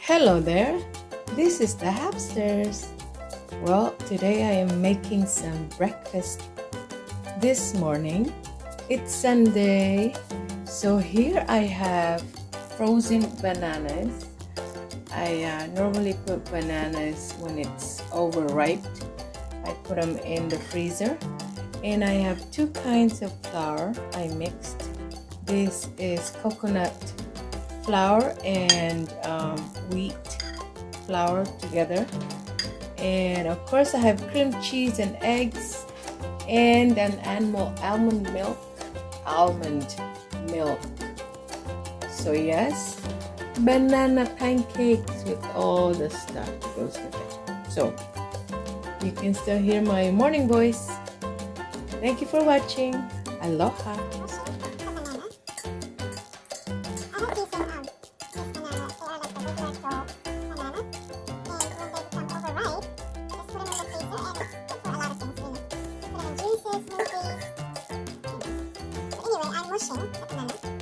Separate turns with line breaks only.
Hello there, this is the Happsters. Well, today I am making some breakfast this morning. It's Sunday, so here I have frozen bananas. I normally put bananas when it's overripe. I put them in the freezer. And I have two kinds of flour I mixed. This is coconut flour and wheat flour together, and of course I have cream cheese and eggs and an almond milk. So yes, banana pancakes with all the stuff that goes with it. So you can still hear my morning voice. Thank you for watching. Aloha.
Mushing the banana.